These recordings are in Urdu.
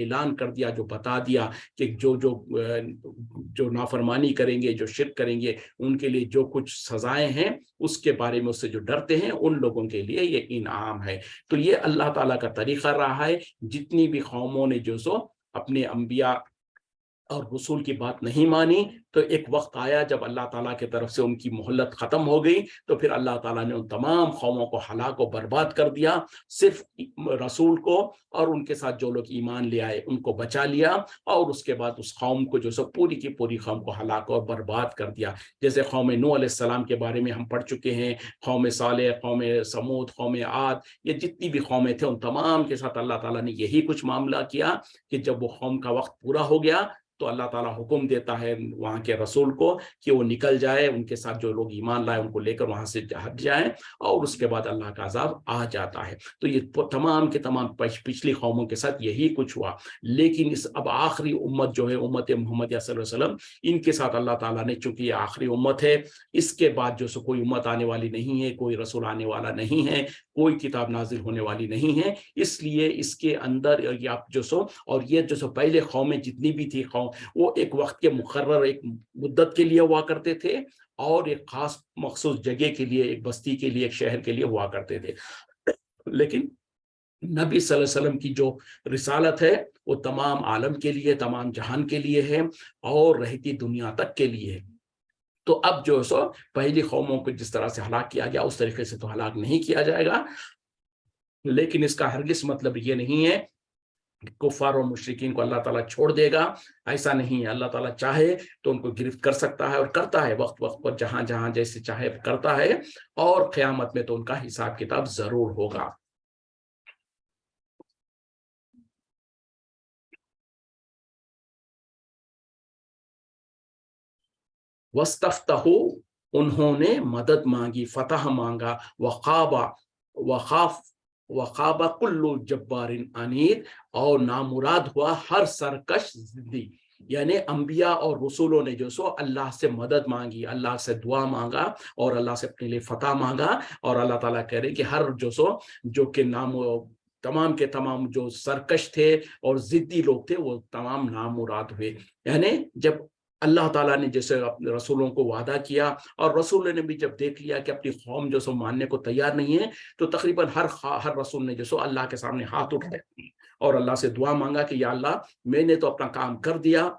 اعلان کر دیا، جو بتا دیا کہ جو نافرمانی کریں گے، جو شرک کریں گے، ان کے لیے جو کچھ سزائیں ہیں اس کے بارے میں اس سے جو ڈرتے ہیں ان لوگوں کے لیے یہ انعام ہے۔ تو یہ اللہ تعالیٰ کا طریقہ رہا ہے، جتنی بھی قوموں نے جو سو اپنے انبیاء اور رسول کی بات نہیں مانی، تو ایک وقت آیا جب اللہ تعالیٰ کی طرف سے ان کی مہلت ختم ہو گئی، تو پھر اللہ تعالیٰ نے ان تمام قوموں کو ہلاک و برباد کر دیا، صرف رسول کو اور ان کے ساتھ جو لوگ ایمان لے آئے ان کو بچا لیا، اور اس کے بعد اس قوم کو جو سو پوری کی پوری قوم کو ہلاک اور برباد کر دیا۔ جیسے قوم نوح علیہ السلام کے بارے میں ہم پڑھ چکے ہیں، قوم صالح، قوم سمود، قوم عاد، یہ جتنی بھی قومیں تھے ان تمام کے ساتھ اللہ تعالیٰ نے یہی کچھ معاملہ کیا کہ جب وہ قوم کا وقت پورا ہو گیا تو اللہ تعالیٰ حکم دیتا ہے وہاں کے رسول کو کہ وہ نکل جائے، ان کے ساتھ جو لوگ ایمان لائے ان کو لے کر وہاں سے ہٹ جائیں، اور اس کے بعد اللہ کا عذاب آ جاتا ہے۔ تو یہ تمام کے تمام پچھلی قوموں کے ساتھ یہی کچھ ہوا، لیکن اب آخری امت جو ہے امت محمد صلی اللہ علیہ وسلم، ان کے ساتھ اللہ تعالیٰ نے، چونکہ یہ آخری امت ہے، اس کے بعد جو سو کوئی امت آنے والی نہیں ہے، کوئی رسول آنے والا نہیں ہے، کوئی کتاب نازل ہونے والی نہیں ہے، اس لیے اس کے اندر آپ جو سو، اور یہ جو سو پہلے قومیں جتنی بھی تھی قوم، وہ ایک وقت کے مقرر ایک مدت کے لیے ہوا کرتے تھے، اور ایک خاص مخصوص جگہ کے لیے، ایک بستی کے لیے، ایک شہر کے لیے ہوا کرتے تھے۔ لیکن نبی صلی اللہ علیہ وسلم کی جو رسالت ہے وہ تمام عالم کے لیے، تمام جہان کے لیے ہے، اور رہتی دنیا تک کے لیے ہے۔ تو اب جو سو پہلی قوموں کو جس طرح سے ہلاک کیا گیا اس طریقے سے تو ہلاک نہیں کیا جائے گا، لیکن اس کا ہرگز مطلب یہ نہیں ہے کفار اور مشرکین کو اللہ تعالیٰ چھوڑ دے گا، ایسا نہیں ہے۔ اللہ تعالیٰ چاہے تو ان کو گرفت کر سکتا ہے، اور کرتا ہے وقت وقت پر، جہاں جہاں جیسے چاہے کرتا ہے، اور قیامت میں تو ان کا حساب کتاب ضرور ہوگا۔ وَاسْتَفْتَحُوا، انہوں نے مدد مانگی، فتح مانگا، وخاب کل جبار عنید، اور نامراد ہوا ہر سرکش ضدی۔ یعنی انبیاء اور رسولوں نے جو سو اللہ سے مدد مانگی، اللہ سے دعا مانگا، اور اللہ سے اپنے لیے فتح مانگا، اور اللہ تعالیٰ کہہ رہے کہ ہر جو کہ تمام کے تمام جو سرکش تھے اور ضدی لوگ تھے وہ تمام نامراد ہوئے۔ یعنی جب اللہ تعالیٰ نے جیسے اپنے رسولوں کو وعدہ کیا، اور رسولوں نے بھی جب دیکھ لیا کہ اپنی قوم جو سو ماننے کو تیار نہیں ہے، تو تقریباً ہر رسول نے جو سو اللہ کے سامنے ہاتھ اٹھائے اور اللہ سے دعا مانگا کہ یا اللہ، میں نے تو اپنا کام کر دیا،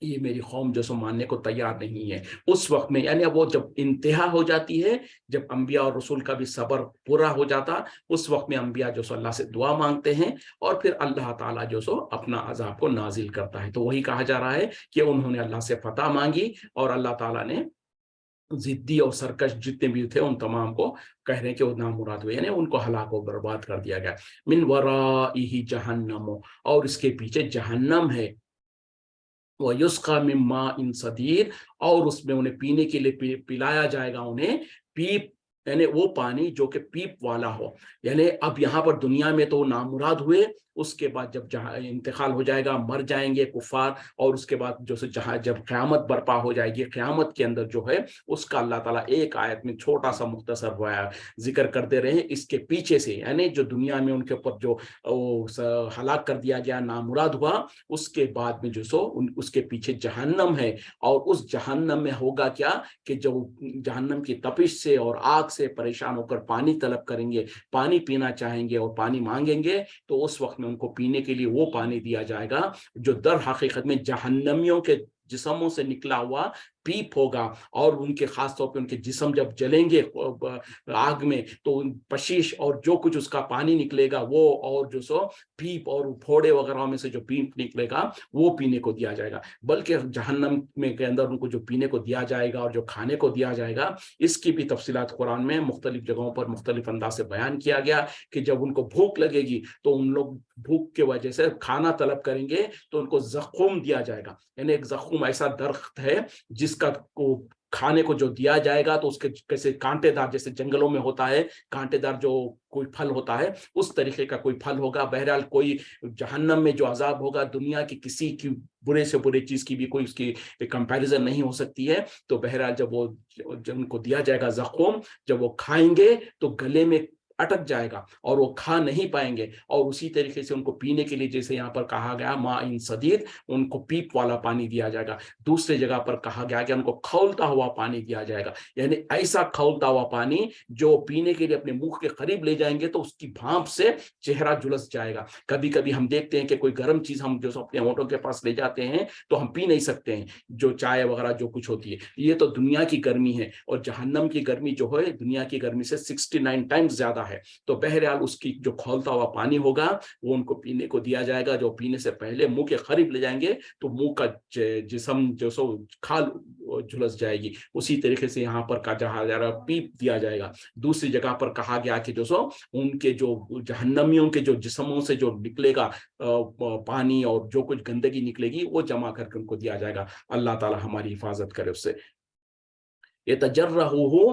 یہ میری قوم جو سو ماننے کو تیار نہیں ہے۔ اس وقت میں، یعنی اب وہ جب انتہا ہو جاتی ہے، جب انبیاء اور رسول کا بھی صبر پورا ہو جاتا، اس وقت میں انبیاء جو سو اللہ سے دعا مانگتے ہیں، اور پھر اللہ تعالیٰ جو سو اپنا عذاب کو نازل کرتا ہے۔ تو وہی کہا جا رہا ہے کہ انہوں نے اللہ سے فتح مانگی، اور اللہ تعالیٰ نے ضدی اور سرکش جتنے بھی تھے ان تمام کو کہہ رہے ہیں کہ وہ نامراد ہوئے، یعنی ان کو ہلاک و برباد کر دیا گیا۔ من ورائہ جہنم، اور اس کے پیچھے جہنم ہے، وَيُسْقَى مِن مَّاءٍ صَدِيدٍ، اور اس میں انہیں پینے کے لیے پلایا جائے گا انہیں پیپ، یعنی وہ پانی جو کہ پیپ والا ہو۔ یعنی اب یہاں پر دنیا میں تو نامراد ہوئے، اس کے بعد جب انتقال ہو جائے گا، مر جائیں گے کفار، اور اس کے بعد جب قیامت برپا ہو جائے گی، قیامت کے اندر جو ہے اس کا اللہ تعالیٰ ایک آیت میں چھوٹا سا مختصر ہوا ذکر کرتے رہے۔ اس کے پیچھے سے، یعنی جو دنیا میں ان کے اوپر جو ہلاک کر دیا گیا، نامراد ہوا، اس کے بعد میں جو سو اس کے پیچھے جہنم ہے، اور اس جہنم میں ہوگا کیا کہ جو جہنم کی تپش سے اور آگ سے پریشان ہو کر پانی طلب کریں گے، پانی پینا چاہیں گے اور پانی مانگیں گے، تو اس وقت میں ان کو پینے کے لیے وہ پانی دیا جائے گا جو در حقیقت میں جہنمیوں کے جسموں سے نکلا ہوا پیپ ہوگا، اور ان کے خاص طور پہ ان کے جسم جب جلیں گے آگ میں تو پشیش اور جو کچھ اس کا پانی نکلے گا وہ، اور جو سو پیپ اور پھوڑے وغیرہ میں سے جو پیپ نکلے گا وہ پینے کو دیا جائے گا۔ بلکہ جہنم میں کے اندر ان کو جو پینے کو دیا جائے گا اور جو کھانے کو دیا جائے گا، اس کی بھی تفصیلات قرآن میں مختلف جگہوں پر مختلف انداز سے بیان کیا گیا کہ جب ان کو بھوک لگے گی تو ان لوگ بھوک کی وجہ سے کھانا طلب کریں گے تو ان کو زخم دیا جائے گا۔ یعنی ایک زخم ایسا درخت ہے جس کا کو کھانے کو جو دیا جائے گا تو اس کے کیسے کانٹے دار، جیسے جنگلوں میں ہوتا ہے کانٹے دار جو کوئی پھل ہوتا ہے، اس طریقے کا کوئی پھل ہوگا۔ بہرحال کوئی جہنم میں جو عذاب ہوگا دنیا کی کسی کی برے سے برے چیز کی بھی کوئی اس کی کمپیریزن نہیں ہو سکتی ہے۔ تو بہرحال جب ان کو دیا جائے گا زخم، جب وہ کھائیں گے تو گلے میں اٹک جائے گا اور وہ کھا نہیں پائیں گے. اور اسی طریقے سے ان کو پینے کے لیے جیسے یہاں پر کہا گیا ماء صدید، ان کو پیپ والا پانی دیا جائے گا. دوسری جگہ پر کہا گیا کہ ان کو کھولتا ہوا پانی دیا جائے گا، یعنی ایسا کھولتا ہوا پانی جو پینے کے لیے اپنے منہ کے قریب لے جائیں گے تو اس کی بھانپ سے چہرہ جلس جائے گا. کبھی کبھی ہم دیکھتے ہیں کہ کوئی گرم چیز ہم جو اپنے ہونٹوں کے پاس لے جاتے ہیں تو ہم پی نہیں سکتے ہیں، جو چائے وغیرہ جو کچھ ہوتی ہے. یہ تو دنیا کی گرمی ہے، اور جہنم کی گرمی جو ہے دنیا کی گرمی سے 69 ٹائمز زیادہ ہے. تو بہرحال اس کی جو کھولتا ہوا پانی ہوگا وہ ان کو پینے کو دیا جائے گا. جو پینے سے پہلے منہ کے قریب لے جائیں گے تو منہ کا جسم جو سو کھال جھلس جائے گی. اسی طریقے سے یہاں پر کہا جا رہا پیپ دیا جائے گا. دوسری جگہ پر کہا گیا کہ جو سو ان کے جو جہنمیوں کے جو جسموں سے جو نکلے گا پانی اور جو کچھ گندگی نکلے گی وہ جمع کر کے ان کو دیا جائے گا. اللہ تعالی ہماری حفاظت کرے اس سے. یہ تجرہ ہو،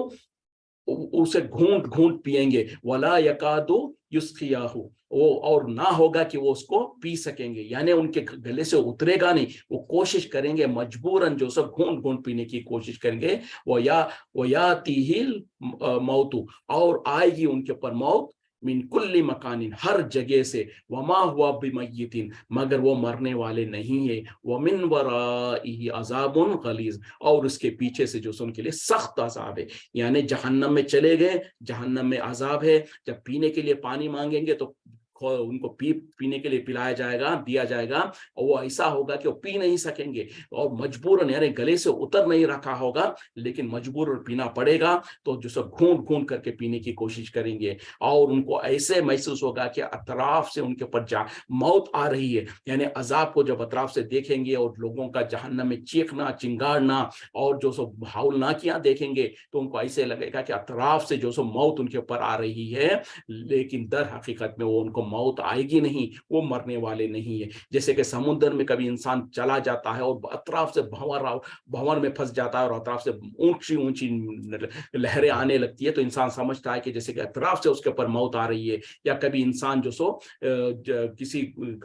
اسے گھونٹ گھونٹ پیئیں گے. ولا یکادو یسقیاہ، وہ اور نہ ہوگا کہ وہ اس کو پی سکیں گے، یعنی ان کے گلے سے اترے گا نہیں. وہ کوشش کریں گے مجبوراً جو سب گھونٹ گھونٹ پینے کی کوشش کریں گے. وَيَأْتِيهِ الْمَوْتُ، اور آئے گی ان کے اوپر موت، من کل مکان، ہر جگہ سے. وما ہوا بمیت، مگر وہ مرنے والے نہیں ہے. ومن ورائہ عذاب غلیظ، اور اس کے پیچھے سے جو ان کے لیے سخت عذاب ہے. یعنی جہنم میں چلے گئے، جہنم میں عذاب ہے. جب پینے کے لیے پانی مانگیں گے تو ان کو پینے کے لیے پلایا جائے گا، دیا جائے گا، اور وہ ایسا ہوگا کہ وہ پی نہیں سکیں گے، اور مجبوراً یعنی گلے سے اتر نہیں رکھا ہوگا لیکن مجبور پینا پڑے گا. تو جو سب گھونٹ گھونٹ کر کے پینے کی کوشش کریں گے، اور ان کو ایسے محسوس ہوگا کہ اطراف سے ان کے اوپر موت آ رہی ہے. یعنی عذاب کو جب اطراف سے دیکھیں گے اور لوگوں کا جہنم میں چیخنا چنگاڑنا اور جو سو ہولناکیاں دیکھیں گے تو ان کو ایسے لگے گا کہ اطراف سے جو سو موت ان کے اوپر آ رہی ہے. لیکن در حقیقت میں وہ ان کو موت آئے گی نہیں، وہ مرنے والے نہیں ہے. جیسے کہ سمندر میں کبھی انسان چلا جاتا ہے اور اطراف سے بھنور میں پھنس جاتا ہے اور اطراف سے اونچی اونچی لہریں آنے لگتی ہے، تو انسان سمجھتا ہے کہ جیسے کہ اطراف سے اس کے اوپر موت آ رہی ہے. یا کبھی انسان جو سو کسی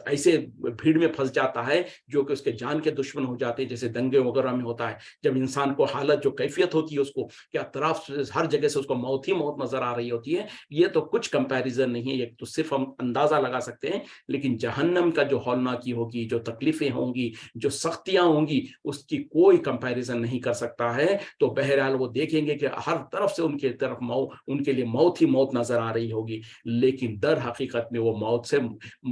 ایسے بھیڑ میں پھنس جاتا ہے جو کہ اس کے جان کے دشمن ہو جاتے ہیں، جیسے دنگے وغیرہ میں ہوتا ہے. جب انسان کو حالت جو کیفیت ہوتی ہے اس کو کہ اطراف سے ہر جگہ سے اس کو موت ہی موت نظر آ رہی ہوتی ہے، یہ تو کچھ کمپیریزن نہیں ہے، یہ تو صرف ہم اندازہ لگا سکتے ہیں. لیکن جہنم کا جو ہولناکی ہوگی، جو تکلیفیں ہوں گی، جو سختیاں ہوں گی، اس کی کوئی کمپیریزن نہیں کر سکتا ہے. تو بہرحال وہ دیکھیں گے کہ ہر طرف سے ان کی طرف ان کے لیے موت ہی موت نظر آ رہی ہوگی، لیکن در حقیقت میں وہ موت سے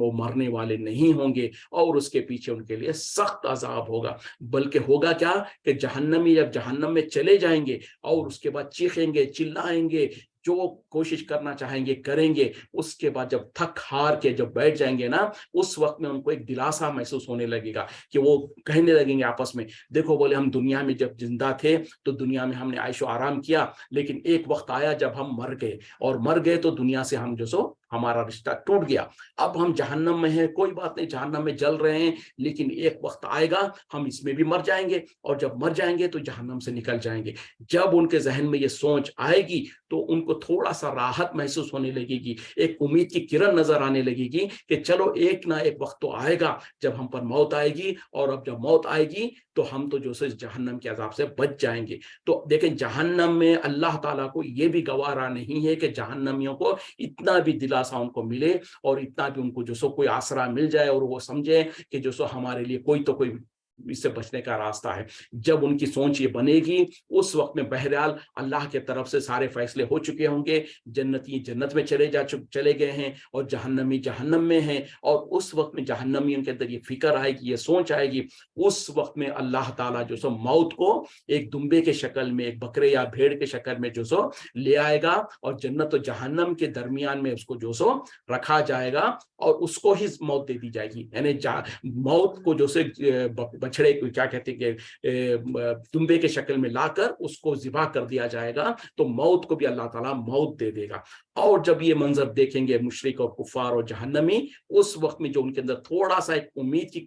وہ مرنے والے نہیں ہوں گے، اور اس کے پیچھے ان کے لیے سخت عذاب ہوگا. بلکہ ہوگا کیا کہ جہنمی جب جہنم میں چلے جائیں گے اور اس کے بعد چیخیں گے چلائیں گے، جو کوشش کرنا چاہیں گے کریں گے، اس کے بعد جب تھک ہار کے جب بیٹھ جائیں گے نا، اس وقت میں ان کو ایک دلاسا محسوس ہونے لگے گا کہ وہ کہنے لگیں گے آپس میں، دیکھو بولے ہم دنیا میں جب زندہ تھے تو دنیا میں ہم نے عیش و آرام کیا، لیکن ایک وقت آیا جب ہم مر گئے، اور مر گئے تو دنیا سے ہم جو سو ہمارا رشتہ ٹوٹ گیا. اب ہم جہنم میں ہیں، کوئی بات نہیں، جہنم میں جل رہے ہیں، لیکن ایک وقت آئے گا ہم اس میں بھی مر جائیں گے، اور جب مر جائیں گے تو جہنم سے نکل جائیں گے. جب ان کے ذہن میں یہ سوچ آئے گی تو ان کو تھوڑا سا راحت محسوس ہونے لگے گی، ایک امید کی کرن نظر آنے لگے گی کہ چلو ایک نہ ایک وقت تو آئے گا جب ہم پر موت آئے گی، اور اب جب موت آئے گی تو ہم تو جو سے جہنم کے عذاب سے بچ جائیں گے. تو دیکھیں جہنم میں اللہ تعالیٰ کو یہ بھی گوارا نہیں ہے کہ جہنمیوں کو اتنا بھی دلاسا ان کو ملے، اور اتنا بھی ان کو جو سو کوئی آسرا مل جائے، اور وہ سمجھے کہ جو سو ہمارے لیے کوئی تو کوئی اس سے بچنے کا راستہ ہے. جب ان کی سوچ یہ بنے گی اس وقت میں بہرحال اللہ کے طرف سے سارے فیصلے ہو چکے ہوں گے، جنتی جنت میں چلے گئے ہیں اور جہنمی جہنم میں ہیں، اور اس وقت میں جہنمیوں کے اندر یہ فکر آئے گی، یہ سوچ آئے گی. اس وقت میں اللہ تعالیٰ جو سو موت کو ایک دمبے کے شکل میں، ایک بکرے یا بھیڑ کے شکل میں جو سو لے آئے گا، اور جنت و جہنم کے درمیان میں اس کو جو سو رکھا جائے گا، اور اس کو ہی موت دے دی جائے گی. یعنی موت کو جو سے بچڑے کو کیا کہتے ہیں کہ دمبے کے شکل میں لا کر اس کو ذبح کر دیا جائے گا، تو موت کو بھی اللہ تعالیٰ موت دے دے گا. اور جب یہ منظر دیکھیں گے مشرک اور کفار اور جہنمی، اس وقت میں جو ان کے اندر تھوڑا سا ایک امید کی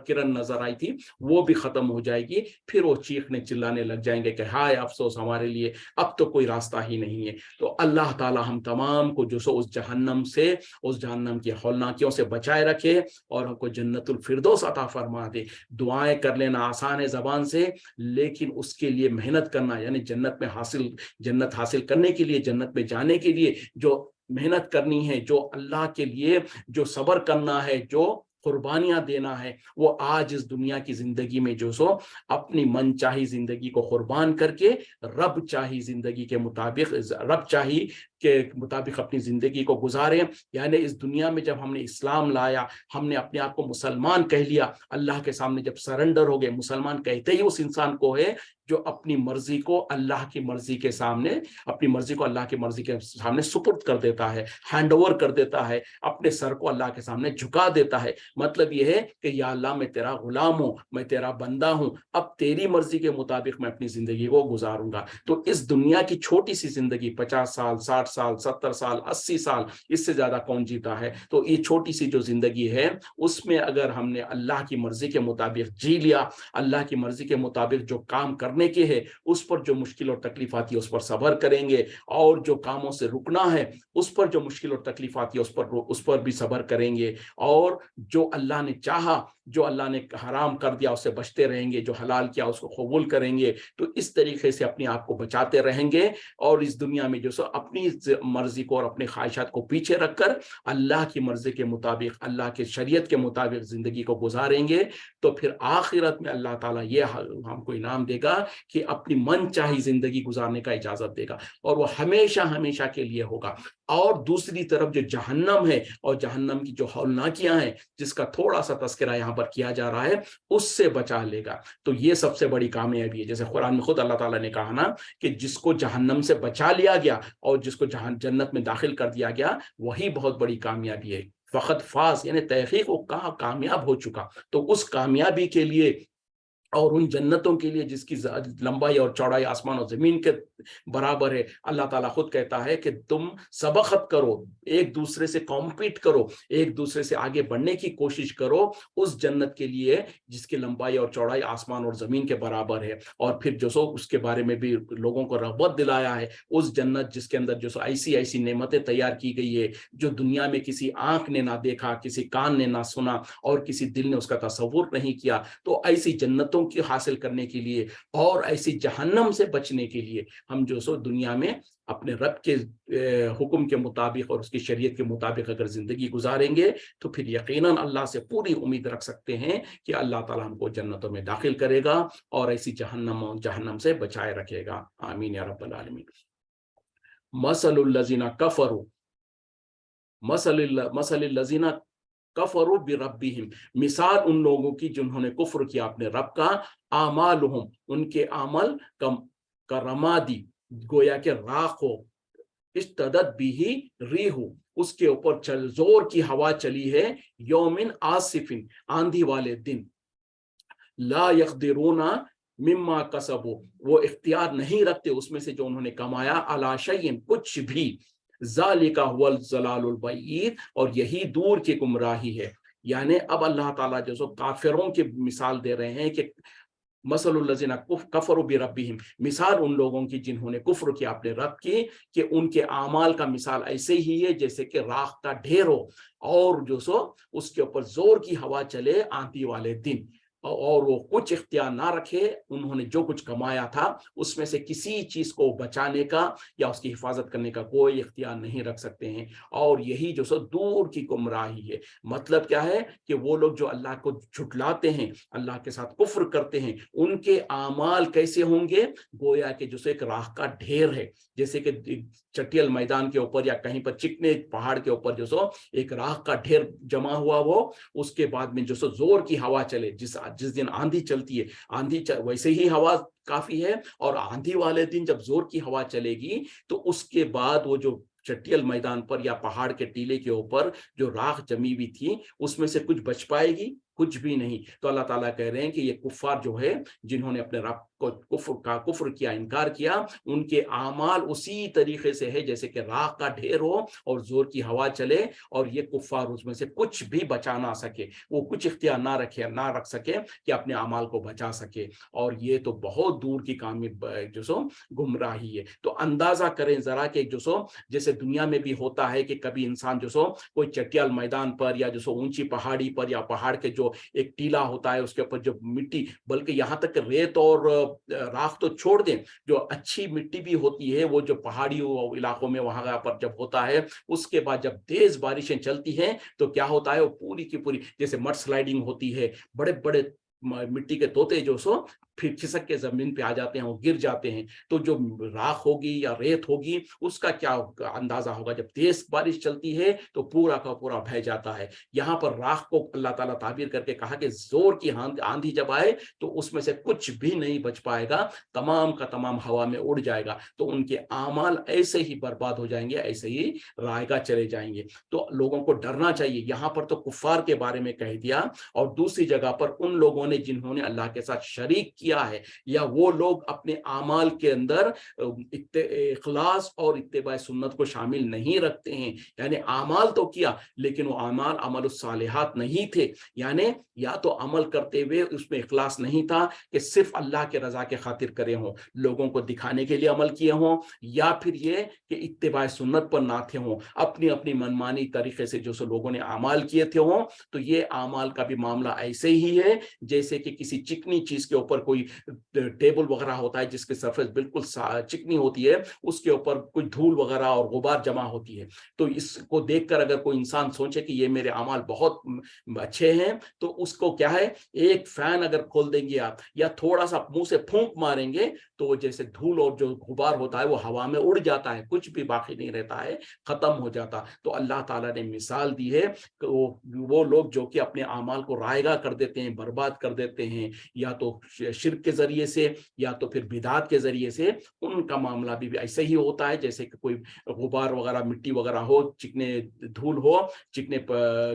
کرن نظر آئی تھی وہ بھی ختم ہو جائے گی. پھر وہ چیخنے چلانے لگ جائیں گے کہ ہائے افسوس ہمارے لیے، اب تو کوئی راستہ ہی نہیں ہے. تو اللہ تعالیٰ ہم تمام کو جو سو اس جہنم سے، اس جہنم کی ہولناکیوں سے بچائے رکھے، اور ہم کو جنت الفردوس عطا فرما دے. دعائیں کر لینا آسان ہے زبان سے، لیکن اس کے لیے محنت کرنا، یعنی جنت حاصل کرنے کے لیے، جنت میں جانے کے لیے جو محنت کرنی ہے, جو اللہ کے لیے جو صبر کرنا ہے, جو قربانیاں دینا ہے, وہ آج اس دنیا کی زندگی میں جو سو اپنی من چاہی زندگی کو قربان کر کے رب چاہی زندگی کے مطابق, رب چاہی کے مطابق اپنی زندگی کو گزاریں. یعنی اس دنیا میں جب ہم نے اسلام لایا, ہم نے اپنے آپ کو مسلمان کہہ لیا, اللہ کے سامنے جب سرنڈر ہو گئے, مسلمان کہتے ہی اس انسان کو ہے جو اپنی مرضی کو اللہ کی مرضی کے سامنے, اپنی مرضی کو اللہ کی مرضی کے سامنے سپرد کر دیتا ہے, ہینڈ اوور کر دیتا ہے, اپنے سر کو اللہ کے سامنے جھکا دیتا ہے. مطلب یہ ہے کہ یا اللہ میں تیرا غلام ہوں, میں تیرا بندہ ہوں, اب تیری مرضی کے مطابق میں اپنی زندگی کو گزاروں گا. تو اس دنیا کی چھوٹی سی زندگی, 50 سال 60 سال 70 سال 80 سال, اس سے زیادہ کون جیتا ہے؟ تو یہ چھوٹی سی جو زندگی ہے اس میں اگر ہم نے اللہ کی مرضی کے مطابق جی لیا, اللہ کی مرضی کے مطابق جو کام کرنے کے ہے اس پر جو مشکل اور تکلیف آتی ہے اس پر صبر کریں گے, اور جو کاموں سے رکنا ہے اس پر جو مشکل اور تکلیف آتی ہے اس پر بھی صبر کریں گے, اور جو اللہ نے چاہا, جو اللہ نے حرام کر دیا اس سے بچتے رہیں گے, جو حلال کیا اس کو قبول کریں گے. تو اس طریقے سے اپنے آپ کو بچاتے رہیں گے, اور اس دنیا میں جو سو اپنی مرضی کو اور اپنی خواہشات کو پیچھے رکھ کر اللہ کی مرضی کے مطابق, اللہ کے شریعت کے مطابق زندگی کو گزاریں گے. تو پھر آخرت میں اللہ تعالیٰ یہ ہم کو انعام دے گا کہ اپنی من چاہی زندگی گزارنے کا اجازت دے گا, اور وہ ہمیشہ ہمیشہ کے لیے ہوگا. اور دوسری طرف جو جہنم ہے اور جہنم کی جو ہولناکیاں ہیں جس کا تھوڑا سا تذکرہ یہاں پر کیا جا رہا ہے, اس سے بچا لے گا. تو یہ سب سے بڑی کامیابی ہے. جیسے قرآن میں خود اللہ تعالیٰ نے کہا نا کہ جس کو جہنم سے بچا لیا گیا اور جس کو جنت میں داخل کر دیا گیا, وہی بہت بڑی کامیابی ہے. فقط فاز یعنی تحقیق وہ کہاں کامیاب ہو چکا. تو اس کامیابی کے لیے اور ان جنتوں کے لیے جس کی لمبائی اور چوڑائی آسمان اور زمین کے برابر ہے, اللہ تعالیٰ خود کہتا ہے کہ تم سبقت کرو, ایک دوسرے سے کمپیٹ کرو, ایک دوسرے سے آگے بڑھنے کی کوشش کرو اس جنت کے لیے جس کی لمبائی اور چوڑائی آسمان اور زمین کے برابر ہے. اور پھر جو سو اس کے بارے میں بھی لوگوں کو رغبت دلایا ہے, اس جنت جس کے اندر جو سو ایسی ایسی نعمتیں تیار کی گئی ہے جو دنیا میں کسی آنکھ نے نہ دیکھا, کسی کان نے نہ سنا, اور کسی دل نے اس کا تصور نہیں کیا. تو ایسی جنتوں کی حاصل کرنے کے لیے اور ایسی جہنم سے بچنے کے لیے ہم جو سو دنیا میں اپنے رب کے حکم کے مطابق اور اس کی شریعت کے مطابق اگر زندگی گزاریں گے تو پھر یقیناً اللہ سے پوری امید رکھ سکتے ہیں کہ اللہ تعالیٰ ہم کو جنتوں میں داخل کرے گا اور ایسی جہنم سے بچائے رکھے گا. آمین یا رب العالمین. مثل الذین کفروا مثل الذین کفروا بربہم, مثال ان لوگوں کی جنہوں نے کفر کیا اپنے رب کا, اعمالہم ان کے عمل کا رمادی گویا کہ راخ ہو, اشتدت بھی ریح اس کے اوپر زور کی ہوا چلی ہے, یومن آصفن آندھی والے دن, لا یقدرون مما کسبوا وہ اختیار نہیں رکھتے اس میں سے جو انہوں نے کمایا, علی شیء کچھ بھی, ذالک هو الضلال البعید اور یہی دور کی گمراہی ہے. یعنی اب اللہ تعالیٰ جو سو کافروں کی مثال دے رہے ہیں کہ مثل الذین کفروا بربہم, مثال ان لوگوں کی جنہوں نے کفر کیا اپنے رب کی, کہ ان کے اعمال کا مثال ایسے ہی ہے جیسے کہ راخ کا ڈھیر ہو اور جو سو اس کے اوپر زور کی ہوا چلے آندھی والے دن, اور وہ کچھ اختیار نہ رکھے, انہوں نے جو کچھ کمایا تھا اس میں سے کسی چیز کو بچانے کا یا اس کی حفاظت کرنے کا کوئی اختیار نہیں رکھ سکتے ہیں. اور یہی جو سو دور کی گمراہی ہے. مطلب کیا ہے کہ وہ لوگ جو اللہ کو جھٹلاتے ہیں, اللہ کے ساتھ کفر کرتے ہیں, ان کے اعمال کیسے ہوں گے, گویا کہ جو سو ایک راخ کا ڈھیر ہے, جیسے کہ چٹیل میدان کے اوپر یا کہیں پر چکنے پہاڑ کے اوپر جو سو ایک راخ کا ڈھیر جمع ہوا, وہ اس کے بعد میں جو سو زور کی ہوا چلے, جس دن آندھی چلتی ہے, ویسے ہی ہوا کافی ہے, اور آندھی والے دن جب زور کی ہوا چلے گی تو اس کے بعد وہ جو چٹیل میدان پر یا پہاڑ کے ٹیلے کے اوپر جو راخ جمی ہوئی تھی اس میں سے کچھ بچ پائے گی, کچھ بھی نہیں. تو اللہ تعالیٰ کہہ رہے ہیں کہ یہ کفار جو ہے جنہوں نے اپنے رب کو کفر کیا, انکار کیا, ان کے اعمال اسی طریقے سے ہے جیسے کہ راخ کا ڈھیر ہو اور زور کی ہوا چلے, اور یہ کفار اس میں سے کچھ بھی بچا نہ سکے, وہ کچھ اختیار نہ رکھ سکے کہ اپنے اعمال کو بچا سکے. اور یہ تو بہت دور کی جو سو گمراہی ہے. تو اندازہ کریں ذرا کہ جو سو جیسے دنیا میں بھی ہوتا ہے کہ کبھی انسان جو سو کوئی چٹیل میدان پر یا جو سو اونچی پہاڑی پر یا پہاڑ کے جو جو ایک ٹیلا ہوتا ہے اس کے اوپر جو مٹی، بلکہ یہاں تک ریت اور راکھ تو چھوڑ دیں، جو اچھی مٹی بھی ہوتی ہے وہ جو پہاڑی علاقوں میں وہاں پر جب ہوتا ہے، اس کے بعد جب تیز بارشیں چلتی ہیں تو کیا ہوتا ہے، وہ پوری کی پوری جیسے مڈ سلائڈنگ ہوتی ہے، بڑے بڑے مٹی کے توتے جو سو پھر کھسک کے زمین پہ آ جاتے ہیں، وہ گر جاتے ہیں. تو جو راکھ ہوگی یا ریت ہوگی اس کا کیا اندازہ ہوگا، جب تیز بارش چلتی ہے تو پورا کا پورا بہ جاتا ہے. یہاں پر راکھ کو اللہ تعالیٰ تعبیر کر کے کہا کہ زور کی آندھی جب آئے تو اس میں سے کچھ بھی نہیں بچ پائے گا، تمام کا تمام ہوا میں اڑ جائے گا. تو ان کے اعمال ایسے ہی برباد ہو جائیں گے، ایسے ہی رائگاں چلے جائیں گے. تو لوگوں کو ڈرنا چاہیے. یہاں پر تو کفار کے بارے میں کہہ دیا، اور دوسری جگہ پر ان لوگوں نے جنہوں نے اللہ کے ساتھ شریک کیا ہے، یا وہ لوگ اپنے اعمال کے اندر اخلاص اور اتباع سنت کو شامل نہیں رکھتے ہیں. یعنی اعمال تو کیا لیکن وہ اعمال عمل الصالحات نہیں تھے. یعنی یا تو عمل کرتے ہوئے اس میں اخلاص نہیں تھا کہ صرف اللہ کے رضا کے خاطر کرے ہوں، لوگوں کو دکھانے کے لیے عمل کیے ہوں، یا پھر یہ کہ اتباع سنت پر نہ تھے ہوں، اپنی اپنی منمانی طریقے سے جو سو لوگوں نے اعمال کیے تھے ہوں. تو یہ اعمال کا بھی معاملہ ایسے ہی ہے جیسے کہ کسی چکنی چیز کے اوپر کوئی ٹیبل وغیرہ ہوتا ہے جس کے سرفیس بالکل چکنی ہوتی ہے، اس کے اوپر کوئی دھول وغیرہ اور غبار جمع ہوتی ہے. تو اس کو دیکھ کر اگر کوئی انسان سوچے کہ یہ میرے اعمال بہت اچھے ہیں، تو اس کو کیا ہے، ایک فین اگر کھول دیں گے آپ یا تھوڑا سا منہ سے پھونک ماریں گے تو وہ جیسے دھول اور جو غبار ہوتا ہے وہ ہوا میں اڑ جاتا ہے، کچھ بھی باقی نہیں رہتا ہے، ختم ہو جاتا. تو اللہ تعالیٰ نے مثال دی ہے کہ وہ لوگ جو کہ اپنے اعمال کو رائگاں کر دیتے ہیں، برباد کر دیتے ہیں، یا تو شرک کے ذریعے سے یا تو پھر بدعات کے ذریعے سے، ان کا معاملہ بھی ایسے ہی ہوتا ہے جیسے کہ کوئی غبار وغیرہ مٹی وغیرہ ہو، چکنے دھول ہو چکنے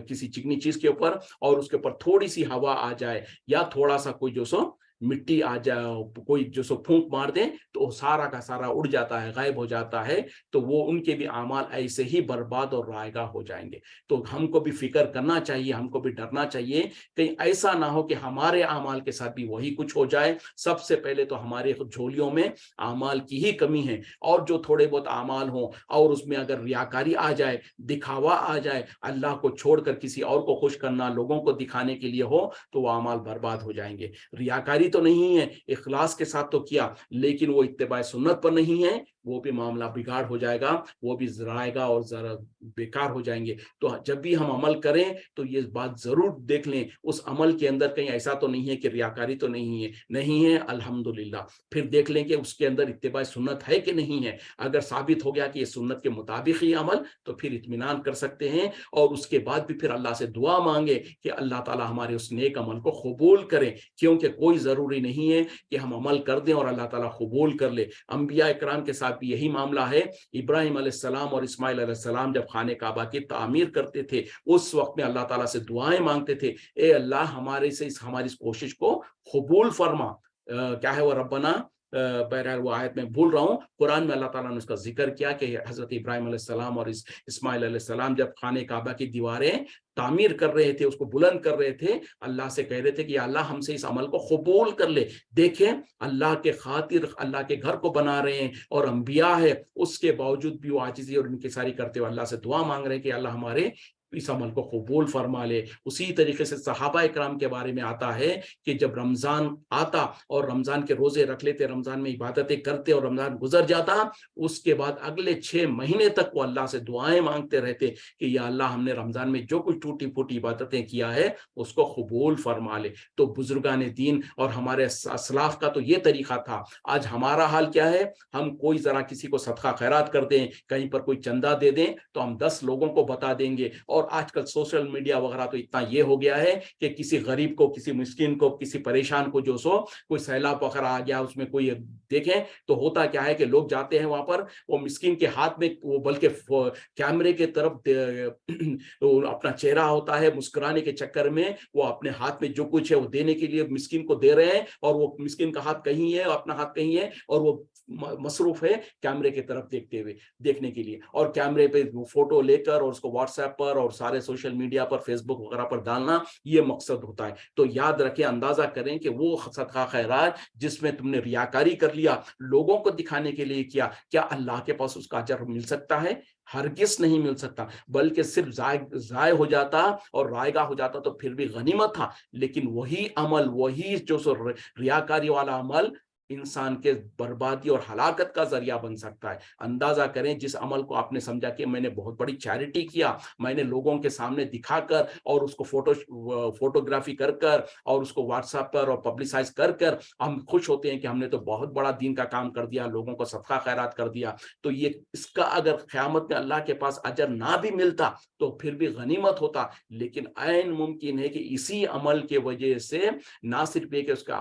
کسی چکنی چیز کے اوپر، اور اس کے اوپر تھوڑی سی ہوا آ جائے یا تھوڑا سا کوئی جو سو مٹی آ جائے، کوئی جو سو پھونک مار دیں تو سارا کا سارا اڑ جاتا ہے، غائب ہو جاتا ہے. تو وہ ان کے بھی اعمال ایسے ہی برباد اور رائگاں ہو جائیں گے. تو ہم کو بھی فکر کرنا چاہیے، ہم کو بھی ڈرنا چاہیے کہیں ایسا نہ ہو کہ ہمارے اعمال کے ساتھ بھی وہی کچھ ہو جائے. سب سے پہلے تو ہمارے جھولیوں میں اعمال کی ہی کمی ہے، اور جو تھوڑے بہت اعمال ہوں اور اس میں اگر ریاکاری آ جائے، دکھاوا آ جائے، اللہ کو چھوڑ کر کسی اور کو خوش کرنا، لوگوں کو دکھانے کے لیے ہو، تو وہ اعمال برباد ہو جائیں گے. ریاکاری تو نہیں ہے، اخلاص کے ساتھ تو کیا، لیکن وہ اتباع سنت پر نہیں ہے، وہ بھی معاملہ بگاڑ ہو جائے گا، وہ بھی ذرائع گا اور ذرا بیکار ہو جائیں گے. تو جب بھی ہم عمل کریں تو یہ بات ضرور دیکھ لیں اس عمل کے اندر کہیں ایسا تو نہیں ہے کہ ریاکاری تو نہیں ہے الحمدللہ. پھر دیکھ لیں کہ اس کے اندر اتباع سنت ہے کہ نہیں ہے. اگر ثابت ہو گیا کہ یہ سنت کے مطابق ہی عمل، تو پھر اطمینان کر سکتے ہیں، اور اس کے بعد بھی پھر اللہ سے دعا مانگے کہ اللہ تعالی ہمارے اس نیک عمل کو قبول کریں. کیونکہ کوئی ضروری نہیں ہے کہ ہم عمل کر دیں اور اللہ تعالیٰ قبول کر لے. انبیاء اکرام کے ساتھ بھی یہی معاملہ ہے. ابراہیم علیہ السلام اور اسماعیل علیہ السلام جب خانہ کعبہ کی تعمیر کرتے تھے، اس وقت میں اللہ تعالیٰ سے دعائیں مانگتے تھے، اے اللہ ہماری اس کوشش کو قبول فرما. کیا ہے وہ ربنا، بہرحال وہ آیت میں بھول رہا ہوں، قرآن میں اللہ تعالیٰ نے اس کا ذکر کیا کہ حضرت ابراہیم علیہ السلام اور اسماعیل علیہ السلام جب خانہ کعبہ کی دیواریں تعمیر کر رہے تھے، اس کو بلند کر رہے تھے، اللہ سے کہہ رہے تھے کہ یا اللہ ہم سے اس عمل کو قبول کر لے. دیکھیں اللہ کے خاطر اللہ کے گھر کو بنا رہے ہیں اور انبیاء ہے، اس کے باوجود بھی وہ عاجزی اور انکساری کرتے ہوئے اللہ سے دعا مانگ رہے ہیں کہ اللہ ہمارے اس عمل کو قبول فرما لے. اسی طریقے سے صحابہ اکرام کے بارے میں آتا ہے کہ جب رمضان آتا اور رمضان کے روزے رکھ لیتے، رمضان میں عبادتیں کرتے اور رمضان گزر جاتا، اس کے بعد اگلے 6 مہینے تک وہ اللہ سے دعائیں مانگتے رہتے کہ یا اللہ ہم نے رمضان میں جو کچھ ٹوٹی پھوٹی عبادتیں کیا ہے اس کو قبول فرما لے. تو بزرگان دین اور ہمارے اسلاف کا تو یہ طریقہ تھا. آج ہمارا حال کیا ہے؟ ہم کوئی ذرا کسی کو صدقہ خیرات کر دیں، کہیں پر کوئی چندہ دے دیں تو ہم 10 لوگوں کو بتا دیں گے. اور آج کل سوشل میڈیا وغیرہ تو اتنا یہ ہو گیا ہے کہ کسی غریب کو، کسی مسکین کو، کسی پریشان کو جو سو کوئی سیلاب وغیرہ آ گیا، اس میں کوئی دیکھیں تو ہوتا کیا ہے کہ لوگ جاتے ہیں وہاں پر، وہ مسکین کے ہاتھ میں وہ بلکہ کیمرے کے طرف اپنا چہرہ ہوتا ہے، مسکرانے کے چکر میں وہ اپنے ہاتھ میں جو کچھ ہے وہ دینے کے لیے مسکین کو دے رہے ہیں، اور وہ مسکین کا ہاتھ کہیں ہے، اپنا ہاتھ کہیں ہے، اور وہ مصروف ہے کیمرے کی طرف دیکھنے کے لیے، اور کیمرے پہ فوٹو لے کر اور اس کو واٹس ایپ پر اور اور سارے سوشل میڈیا پر فیس بک وغیرہ پر ڈالنا یہ مقصد ہوتا ہے. تو یاد رکھیں, اندازہ کریں کہ وہ صدقہ خیرات جس میں تم نے ریاکاری کر لیا, لوگوں کو دکھانے کے لیے کیا, کیا اللہ کے پاس اس کا اجر مل سکتا ہے؟ ہرگز نہیں مل سکتا, بلکہ صرف ضائع ہو جاتا اور رائگاں ہو جاتا تو پھر بھی غنیمت تھا. لیکن وہی عمل, وہی جو ریاکاری والا عمل انسان کے بربادی اور ہلاکت کا ذریعہ بن سکتا ہے. اندازہ کریں جس عمل کو آپ نے سمجھا کہ میں نے بہت بڑی چیریٹی کیا, میں نے لوگوں کے سامنے دکھا کر اور اس کو فوٹوگرافی کر کر اور اس کو واٹس ایپ پر اور پبلسائز کر کر ہم خوش ہوتے ہیں کہ ہم نے تو بہت بڑا دین کا کام کر دیا, لوگوں کو صدقہ خیرات کر دیا. تو یہ اس کا اگر قیامت میں اللہ کے پاس اجر نہ بھی ملتا تو پھر بھی غنیمت ہوتا. لیکن عین ممکن ہے کہ اسی عمل کی وجہ سے نہ صرف یہ کہ اس کا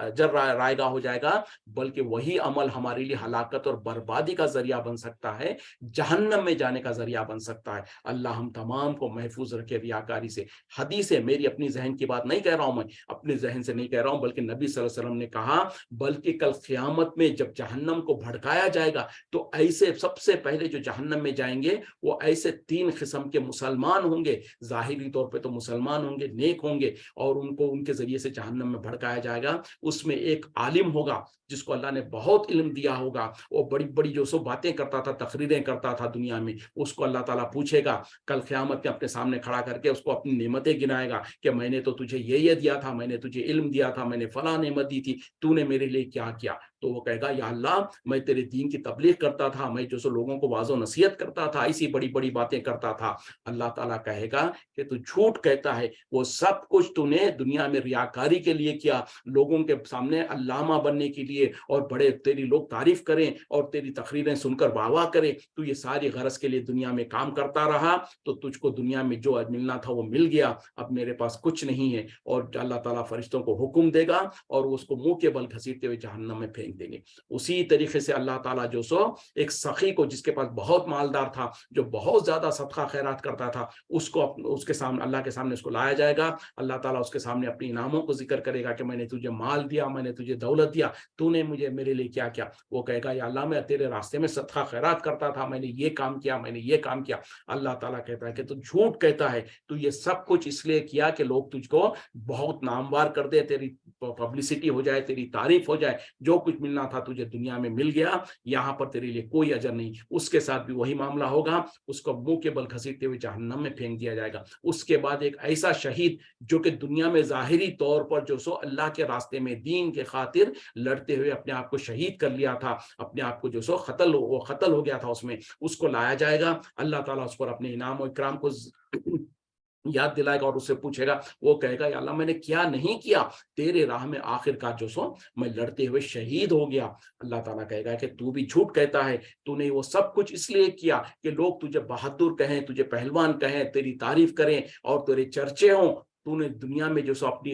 اجر رائگاں ہو جائے گا, بلکہ وہی عمل ہمارے لیے ہلاکت اور بربادی کا ذریعہ بن سکتا ہے, جہنم میں جانے کا ذریعہ بن سکتا ہے. اللہ ہم تمام کو محفوظ رکھے ریاکاری سے. حدیث ہے, میری اپنی ذہن کی بات نہیں کہہ رہا ہوں, میں اپنے ذہن سے نہیں کہہ رہا ہوں, بلکہ نبی صلی اللہ علیہ وسلم نے کہا, بلکہ کل قیامت میں جب جہنم کو بھڑکایا جائے گا تو ایسے سب سے پہلے جو جہنم میں جائیں گے وہ ایسے 3 قسم کے مسلمان ہوں گے. ظاہری طور پہ تو مسلمان ہوں گے, نیک ہوں گے, اور ان کو ان کے ذریعے سے جہنم میں بھڑکایا جائے گا. اس میں ایک عالم ہوگا جس کو اللہ نے بہت علم دیا ہوگا, وہ بڑی بڑی جو سو باتیں کرتا تھا, تقریریں کرتا تھا دنیا میں, اس کو اللہ تعالیٰ پوچھے گا کل قیامت میں اپنے سامنے کھڑا کر کے اس کو اپنی نعمتیں گنائے گا کہ میں نے تو تجھے یہ دیا تھا, میں نے تجھے علم دیا تھا, میں نے فلاں نعمت دی تھی, تو نے میرے لیے کیا کیا؟ تو وہ کہے گا یا اللہ میں تیرے دین کی تبلیغ کرتا تھا, میں جو سو لوگوں کو واعظ و نصیحت کرتا تھا, ایسی بڑی بڑی باتیں کرتا تھا. اللہ تعالیٰ کہے گا کہ تو جھوٹ کہتا ہے, وہ سب کچھ تو نے دنیا میں ریاکاری کے لیے کیا, لوگوں کے سامنے علامہ بننے کے لیے, اور بڑے تیری لوگ تعریف کریں اور تیری تقریریں سن کر واہ واہ کریں, تو یہ ساری غرض کے لیے دنیا میں کام کرتا رہا, تو تجھ کو دنیا میں جو ملنا تھا وہ مل گیا, اب میرے پاس کچھ نہیں ہے. اور اللہ تعالیٰ فرشتوں کو حکم دے گا اور وہ اس کو منہ کے بل گھسیٹتے ہوئے جہنم میں پھینک دیں گے. اسی طریقے سے اللہ تعالیٰ جو سو ایک سخی کو, جس کے پاس بہت مالدار تھا, جو بہت زیادہ صدقہ خیرات کرتا تھا, اس کو اس کے سامنے, اللہ کے سامنے اس کو لایا جائے گا. اللہ تعالیٰ اس کے سامنے اپنی انعاموں کو ذکر کرے گا کہ میں نے تجھے مال دیا, میں نے تجھے دولت دیا, تو نے مجھے میرے لیے کیا کیا؟ وہ کہے گا یا اللہ میں تیرے راستے میں صدقہ خیرات کرتا تھا, میں نے یہ کام کیا, میں نے یہ کام کیا. اللہ تعالیٰ کہتا ہے کہ تو جھوٹ کہتا ہے, تو یہ سب کچھ اس لیے کیا کہ لوگ تجھ کو بہت ناموار کر دے, تیری پبلسٹی ہو جائے, تیری تعریف ہو جائے, جو کچھ ملنا تھا تجھے دنیا میں مل گیا, یہاں پر تیرے لیے کوئی اجر نہیں. اس کے ساتھ بھی وہی معاملہ ہوگا, اس کو منہ کے بل گھسیٹتے ہوئے جہنم میں پھینک دیا جائے گا. اس کے بعد ایک ایسا شہید جو کہ دنیا میں ظاہری طور پر جو سو اللہ کے راستے میں دین کے خاطر لڑتے ہوئے اپنے آپ کو شہید کر لیا تھا, اپنے آپ کو جو سو قتل ہو گیا تھا, اس میں اس کو لایا جائے گا. اللہ تعالیٰ اس پر اپنے انعام و اکرام کو یاد دلائے گا اور اس سے پوچھے گا. وہ کہے گا یا اللہ میں نے کیا نہیں کیا, تیرے راہ میں آخر کا جو سو میں لڑتے ہوئے شہید ہو گیا. اللہ تعالیٰ کہے گا کہ تو بھی جھوٹ کہتا ہے, تو نے وہ سب کچھ اس لیے کیا کہ لوگ تجھے بہادر کہیں, تجھے پہلوان کہیں, تیری تعریف کریں اور تیرے چرچے ہوں. تو نے دنیا میں جو سو اپنی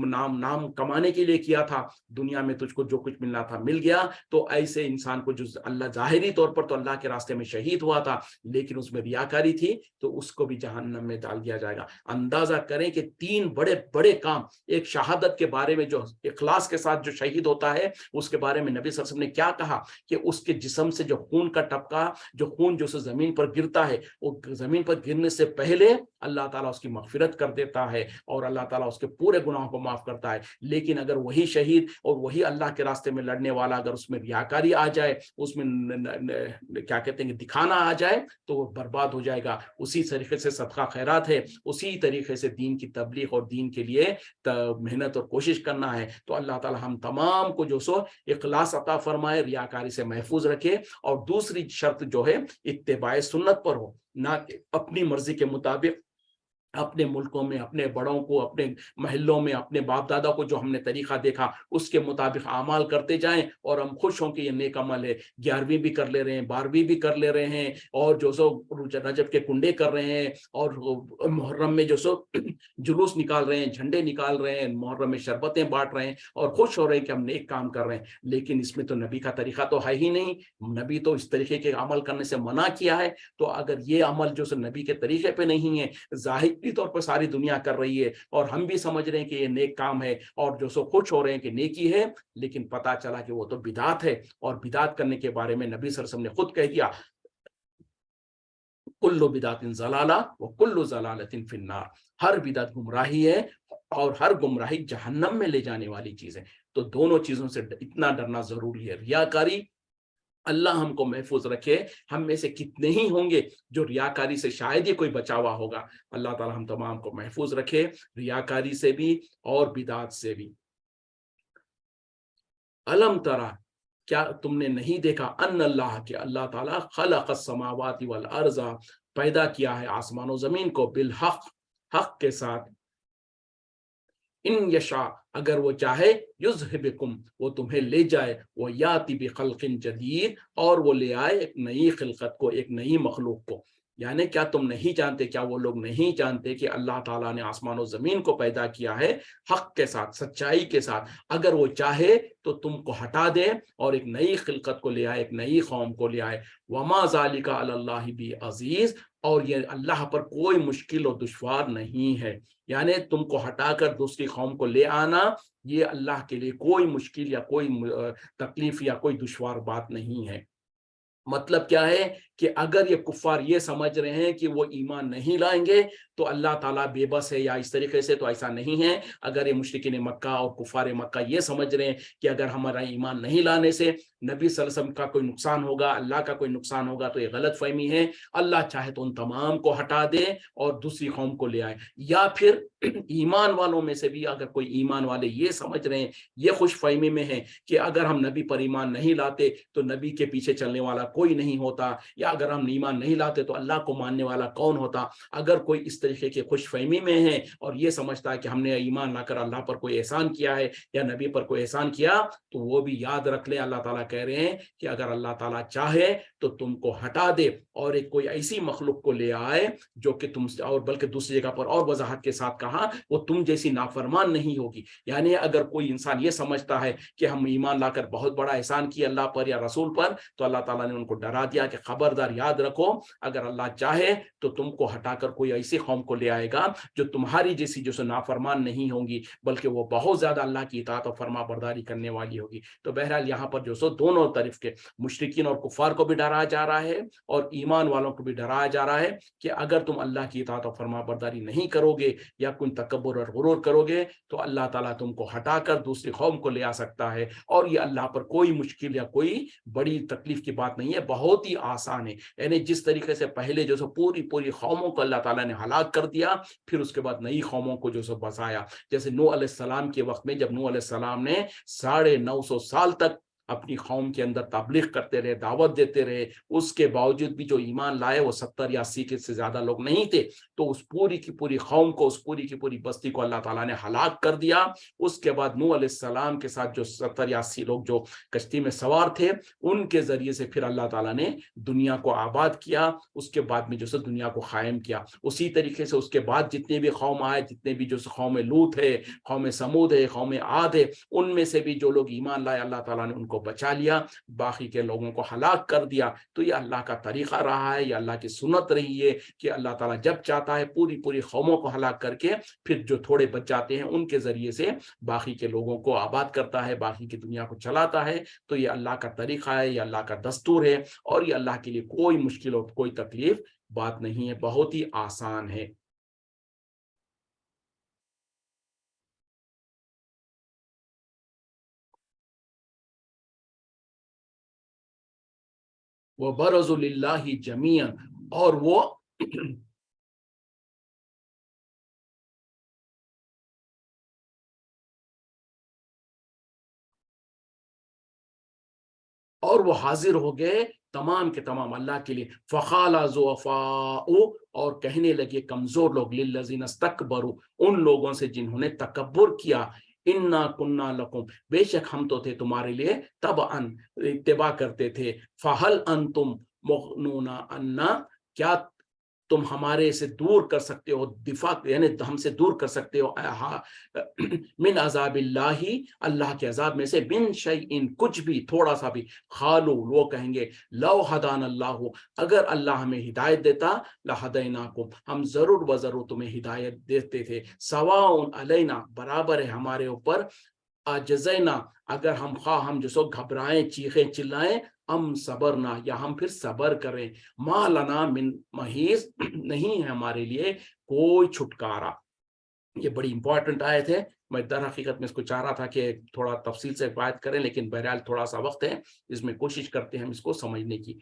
نام کمانے کے لیے کیا تھا, دنیا میں تجھ کو جو کچھ ملنا تھا مل گیا. تو ایسے انسان کو جو اللہ ظاہری طور پر تو اللہ کے راستے میں شہید ہوا تھا, لیکن اس میں ریاکاری تھی, تو اس کو بھی جہنم میں ڈال دیا جائے گا. اندازہ کریں کہ 3 بڑے بڑے کام. ایک شہادت کے بارے میں, جو اخلاص کے ساتھ جو شہید ہوتا ہے, اس کے بارے میں نبی صلی اللہ علیہ وسلم نے کیا کہا کہ اس کے جسم سے جو خون کا ٹپکا, جو خون جو سے زمین پر گرتا ہے, وہ زمین پر گرنے سے پہلے اللہ تعالیٰ اس کی مغفرت کر دیتا ہے اور اللہ تعالیٰ اس کے پورے گناہوں کو معاف کرتا ہے. لیکن اگر وہی شہید اور وہی اللہ کے راستے میں لڑنے والا, اگر اس میں ریاکاری آ جائے, اس میں کیا کہتے ہیں دکھانا آ جائے, تو وہ برباد ہو جائے گا. اسی طریقے سے صدقہ خیرات ہے, اسی طریقے سے دین کی تبلیغ اور دین کے لیے محنت اور کوشش کرنا ہے. تو اللہ تعالیٰ ہم تمام کو جو سو اخلاص عطا فرمائے, ریاکاری سے محفوظ رکھے, اور دوسری شرط جو ہے اتباع سنت پر ہو, نہ کہ اپنی مرضی کے مطابق اپنے ملکوں میں, اپنے بڑوں کو, اپنے محلوں میں, اپنے باپ دادا کو جو ہم نے طریقہ دیکھا اس کے مطابق اعمال کرتے جائیں, اور ہم خوش ہوں کہ یہ نیک عمل ہے. 11ویں بھی کر لے رہے ہیں, 12ویں بھی کر لے رہے ہیں, اور جو سو رجب کے کنڈے کر رہے ہیں, اور محرم میں جو سو جلوس نکال رہے ہیں, جھنڈے نکال رہے ہیں, محرم میں شربتیں بانٹ رہے ہیں, اور خوش ہو رہے ہیں کہ ہم نیک کام کر رہے ہیں. لیکن اس میں تو نبی کا طریقہ تو ہے ہی نہیں. نبی تو اس طریقے کے عمل کرنے سے منع کیا ہے. تو اگر یہ عمل جو سو نبی کے طریقے پہ نہیں ہے, ظاہر طور پر ساری دنیا کر رہی ہے, اور ہم بھی سمجھ رہے ہیں کہ یہ نیک کام ہے, اور جو سو خوش ہو رہے ہیں کہ نیکی ہے, لیکن پتا چلا کہ وہ تو بدعت ہے. اور بدعت کرنے کے بارے میں نبی صلی اللہ علیہ وسلم نے خود کہہ دیا کل بدعت ضلالہ وکل ضلالۃ فی النار، ہر بدعت گمراہی ہے اور ہر گمراہی جہنم میں لے جانے والی چیز ہے۔ تو دونوں چیزوں سے اتنا ڈرنا ضروری ہے۔ ریاکاری، اللہ ہم کو محفوظ رکھے، ہم میں سے کتنے ہی ہوں گے جو ریاکاری سے شاید ہی کوئی بچا ہوا ہوگا۔ اللہ تعالی ہم تمام کو محفوظ رکھے ریاکاری سے بھی اور بدعات سے بھی۔ علم ترا، کیا تم نے نہیں دیکھا، ان اللہ، کہ اللہ تعالیٰ خلق السماوات والارض، پیدا کیا ہے آسمان و زمین کو، بالحق، حق کے ساتھ، ان یشاء، اگر وہ چاہے، یذہبکم، وہ تمہیں لے جائے، وہ یاتی بخلق جدید، اور وہ لے آئے ایک نئی خلقت کو، ایک نئی مخلوق کو۔ یعنی کیا تم نہیں جانتے، کیا وہ لوگ نہیں جانتے کہ اللہ تعالیٰ نے آسمان و زمین کو پیدا کیا ہے حق کے ساتھ، سچائی کے ساتھ؟ اگر وہ چاہے تو تم کو ہٹا دے اور ایک نئی خلقت کو لے آئے، ایک نئی قوم کو لے آئے۔ وما ذالک علی اللہ بعزیز، اور یہ اللہ پر کوئی مشکل اور دشوار نہیں ہے۔ یعنی تم کو ہٹا کر دوسری قوم کو لے آنا، یہ اللہ کے لیے کوئی مشکل یا کوئی تکلیف یا کوئی دشوار بات نہیں ہے۔ مطلب کیا ہے کہ اگر یہ کفار یہ سمجھ رہے ہیں کہ وہ ایمان نہیں لائیں گے تو اللہ تعالیٰ بے بس ہے یا اس طریقے سے، تو ایسا نہیں ہے۔ اگر یہ مشرکین مکہ اور کفار مکہ یہ سمجھ رہے ہیں کہ اگر ہمارا ایمان نہیں لانے سے نبی صلی اللہ علیہ وسلم کا کوئی نقصان ہوگا، اللہ کا کوئی نقصان ہوگا، تو یہ غلط فہمی ہے۔ اللہ چاہے تو ان تمام کو ہٹا دے اور دوسری قوم کو لے آئے، یا پھر ایمان والوں میں سے بھی اگر کوئی ایمان والے یہ سمجھ رہے ہیں، یہ خوش فہمی میں ہے کہ اگر ہم نبی پر ایمان نہیں لاتے تو نبی کے پیچھے چلنے والا کوئی نہیں ہوتا، یا اگر ہم ایمان نہیں لاتے تو اللہ کو ماننے والا کون ہوتا، اگر کوئی اس طریقے کے خوش فہمی میں ہے اور یہ سمجھتا ہے کہ ہم نے ایمان لا کر اللہ پر کوئی احسان کیا ہے یا نبی پر کوئی احسان کیا، تو وہ بھی یاد رکھ لیں، اللہ تعالیٰ کہہ رہے ہیں کہ اگر اللہ تعالیٰ چاہے تو تم کو ہٹا دے اور ایک کوئی ایسی مخلوق کو لے آئے جو کہ تم سے، اور بلکہ دوسری جگہ پر اور وضاحت کے ساتھ کہا، وہ تم جیسی نافرمان نہیں ہوگی۔ یعنی اگر کوئی انسان یہ سمجھتا ہے کہ ہم ایمان لا کر بہت بڑا احسان کیا اللہ پر یا رسول پر، تو اللہ تعالیٰ نے ان کو ڈرا دیا کہ خبردار یاد رکھو، اگر اللہ چاہے تو تم کو ہٹا کر کوئی ایسی قوم کو لے آئے گا جو تمہاری جیسی جو نافرمان نہیں ہوں گی، بلکہ وہ بہت زیادہ اللہ کی اطاعت اور فرما برداری کرنے والی ہوگی۔ تو بہرحال یہاں پر جو سو دونوں طرف کے مشرکین اور کفار کو بھی ڈرایا جا رہا ہے اور ایمان والوں کو بھی ڈرایا جا رہا ہے کہ اگر تم اللہ کی اطاعت اور فرما برداری نہیں کرو گے یا کوئی تکبر اور غرور کرو گے تو اللہ تعالیٰ تم کو ہٹا کر دوسری قوم کو لے آ سکتا ہے، اور یہ اللہ پر کوئی مشکل یا کوئی بڑی تکلیف کی بات نہیں ہے، بہت ہی آسان ہے۔ یعنی جس طریقے سے پہلے جو سو پوری قوموں کو اللہ تعالیٰ نے ہلاک کر دیا، پھر اس کے بعد نئی قوموں کو جو سو بسایا، جیسے نوح علیہ السلام کے وقت میں جب نوح علیہ السلام نے 950 سال تک اپنی قوم کے اندر تبلیغ کرتے رہے، دعوت دیتے رہے، اس کے باوجود بھی جو ایمان لائے وہ 70 یا 80 سے زیادہ لوگ نہیں تھے، تو اس پوری کی پوری قوم کو، اس پوری کی پوری بستی کو اللہ تعالیٰ نے ہلاک کر دیا۔ اس کے بعد نوح علیہ السلام کے ساتھ جو 70 یا 80 لوگ جو کشتی میں سوار تھے، ان کے ذریعے سے پھر اللہ تعالیٰ نے دنیا کو آباد کیا، اس کے بعد میں جو سو دنیا کو قائم کیا۔ اسی طریقے سے اس کے بعد جتنے بھی قوم آئے، جتنے بھی جو سو قوم لوط ہے، قوم سمود ہے، قوم عاد ہے، ان میں سے بھی جو لوگ ایمان لائے اللہ تعالیٰ نے ان کو بچا لیا، باقی کے لوگوں کو ہلاک کر دیا۔ تو یہ اللہ کا طریقہ رہا ہے، یہ اللہ کی سنت رہی ہے کہ اللہ تعالیٰ جب چاہتا ہے پوری قوموں کو ہلاک کر کے پھر جو تھوڑے بچ جاتے ہیں ان کے ذریعے سے باقی کے لوگوں کو آباد کرتا ہے، باقی کی دنیا کو چلاتا ہے۔ تو یہ اللہ کا طریقہ ہے، یہ اللہ کا دستور ہے، اور یہ اللہ کے لیے کوئی مشکل اور کوئی تکلیف بات نہیں ہے، بہت ہی آسان ہے۔ وَبَرَزُوا لِلَّهِ جَمِيعًا، اور وہ حاضر ہو گئے تمام کے تمام اللہ کے لیے۔ فَقَالَ ضُعَفَاءُ، اور کہنے لگے کمزور لوگ، لِلَّذِينَ اسْتَكْبَرُوا، ان لوگوں سے جنہوں نے تکبر کیا، اِنَّا كُنَّا لَكُمْ، بے شک ہم تو تھے تمہارے لیے، تبعاً اتباع کرتے تھے، فَهَلْ أَنْتُمْ مُغْنُونَ عَنَّا، کیا تم ہمارے سے دور کر سکتے ہو، دفاع یعنی ہم سے دور کر سکتے ہو من عذاب اللہ، اللہ کے عذاب میں سے، من شیئن، کچھ بھی، تھوڑا سا بھی، خالو، وہ کہیں گے، لو ہدان اللہ، اگر اللہ ہمیں ہدایت دیتا، لہدیناکم، ہم ضرور و ضرور تمہیں ہدایت دیتے تھے، سواء علینا، برابر ہے ہمارے اوپر، اجزینا، اگر ہم خواہ ہم جو سو گھبرائیں، چیخیں چلائیں، ام صبرنا یا ہم پھر صبر کریں، ما لنا من محیص نہیں ہے ہمارے لیے کوئی چھٹکارا۔ یہ بڑی امپورٹنٹ آیت ہے، میں در حقیقت میں اس کو چاہ رہا تھا کہ تھوڑا تفصیل سے بات کریں، لیکن بہرحال تھوڑا سا وقت ہے، اس میں کوشش کرتے ہیں ہم اس کو سمجھنے کی۔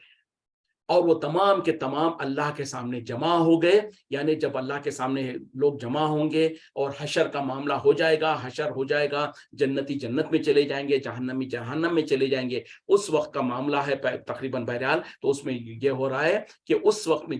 اور وہ تمام کے تمام اللہ کے سامنے جمع ہو گئے، یعنی جب اللہ کے سامنے لوگ جمع ہوں گے اور حشر کا معاملہ ہو جائے گا، حشر ہو جائے گا، جنتی جنت میں چلے جائیں گے، جہنمی جہنم میں چلے جائیں گے، اس وقت کا معاملہ ہے تقریباً بہرحال۔ تو اس میں یہ ہو رہا ہے کہ اس وقت میں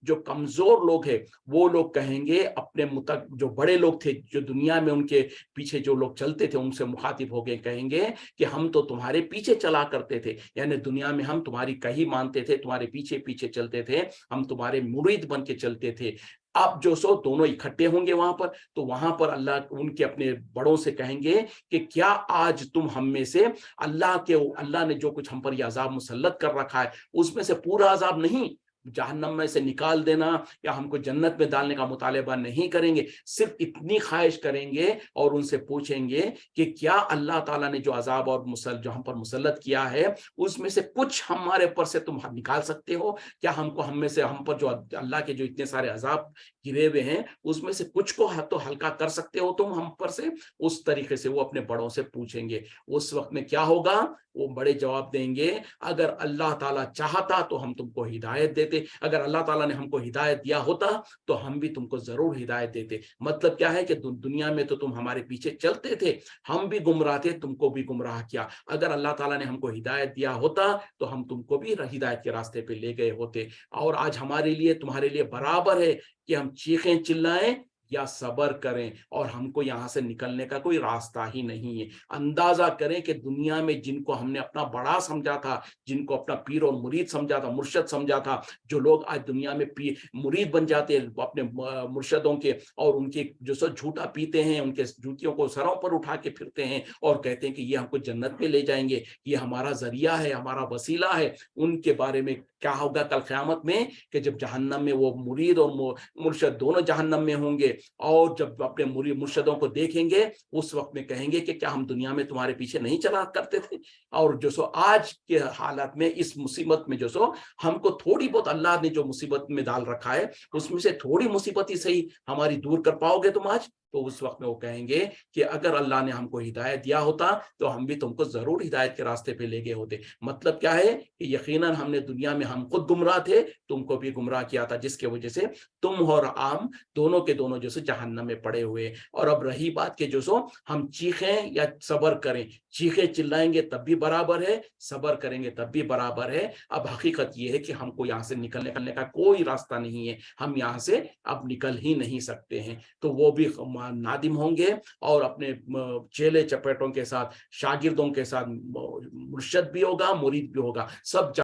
جو کمزور لوگ ہیں وہ لوگ کہیں گے اپنے جو بڑے لوگ تھے، جو دنیا میں ان کے پیچھے جو لوگ چلتے تھے، ان سے مخاطب ہو گئے، کہیں گے کہ ہم تو تمہارے پیچھے چلا کرتے تھے، یعنی دنیا میں ہم تمہاری کہی مانتے تھے، تمہارے پیچھے پیچھے چلتے تھے، ہم تمہارے مرید بن کے چلتے تھے۔ اب دونوں اکٹھے ہوں گے وہاں پر، تو وہاں پر اللہ ان کے اپنے بڑوں سے کہیں گے کہ کیا آج تم ہم میں سے اللہ نے جو کچھ ہم پر یہ عذاب مسلط کر رکھا ہے اس میں سے پورا عذاب نہیں، جہنم میں سے نکال دینا یا ہم کو جنت میں ڈالنے کا مطالبہ نہیں کریں گے، صرف اتنی خواہش کریں گے اور ان سے پوچھیں گے کہ کیا اللہ تعالیٰ نے جو عذاب اور جو ہم پر مسلط کیا ہے اس میں سے کچھ ہمارے پر سے تم نکال سکتے ہو؟ کیا ہم پر جو اللہ کے جو اتنے سارے عذاب گرے ہوئے ہیں اس میں سے کچھ کو تو ہلکا کر سکتے ہو تم ہم پر سے؟ اس طریقے سے وہ اپنے بڑوں سے پوچھیں گے۔ اس وقت میں کیا ہوگا؟ وہ بڑے جواب دیں گے اگر اللہ تعالیٰ چاہتا تو ہم تم کو ہدایت دیتے، اگر اللہ تعالیٰ نے ہم کو ہدایت دیا ہوتا تو ہم بھی تم کو ضرور ہدایت دیتے۔ مطلب کیا ہے کہ دنیا میں تو تم ہمارے پیچھے چلتے تھے، ہم بھی گمراہ تھے، تم کو بھی گمراہ کیا، اگر اللہ تعالیٰ نے ہم کو ہدایت دیا ہوتا تو ہم تم کو بھی ہدایت کے راستے پہ لے گئے ہوتے۔ اور آج ہمارے لیے تمہارے لیے برابر ہے کہ ہم چیخیں چلائیں یا صبر کریں، اور ہم کو یہاں سے نکلنے کا کوئی راستہ ہی نہیں ہے۔ اندازہ کریں کہ دنیا میں جن کو ہم نے اپنا بڑا سمجھا تھا، جن کو اپنا پیر اور مرید سمجھا تھا، مرشد سمجھا تھا، جو لوگ آج دنیا میں مرید بن جاتے ہیں اپنے مرشدوں کے، اور ان کے جو سو جھوٹا پیتے ہیں، ان کے جوتیوں کو سروں پر اٹھا کے پھرتے ہیں اور کہتے ہیں کہ یہ ہم کو جنت میں لے جائیں گے، یہ ہمارا ذریعہ ہے، ہمارا وسیلہ ہے، ان کے بارے میں کیا ہوگا کل قیامت میں کہ جب جہنم میں وہ مرید اور مرشد دونوں جہنم میں ہوں گے، اور جب اپنے مرشدوں کو دیکھیں گے اس وقت میں کہیں گے کہ کیا ہم دنیا میں تمہارے پیچھے نہیں چلا کرتے تھے؟ اور جو سو آج کے حالات میں اس مصیبت میں جو سو ہم کو تھوڑی بہت اللہ نے جو مصیبت میں ڈال رکھا ہے اس میں سے تھوڑی مصیبت ہی صحیح ہماری دور کر پاؤ گے تم آج؟ تو اس وقت میں وہ کہیں گے کہ اگر اللہ نے ہم کو ہدایت دیا ہوتا تو ہم بھی تم کو ضرور ہدایت کے راستے پہ لے گئے ہوتے۔ مطلب کیا ہے کہ یقیناً ہم نے دنیا میں ہم خود گمراہ تھے، تم کو بھی گمراہ کیا تھا، جس کی وجہ سے تم اور عام دونوں کے دونوں جو سو جہنم میں پڑے ہوئے۔ اور اب رہی بات کہ جو سو ہم چیخیں یا صبر کریں، چیخیں چلائیں گے تب بھی برابر ہے، صبر کریں گے تب بھی برابر ہے۔ اب حقیقت یہ ہے کہ ہم کو یہاں سے نکلنے کا کوئی راستہ نہیں ہے، ہم یہاں سے اب نکل ہی نہیں سکتے ہیں۔ تو وہ بھی نادم ہوں گے اور اپنے چیلے چپیٹوں کے ساتھ، شاگردوں کے ساتھ، مرشد بھی ہوگا، مرید بھی ہوگا، سب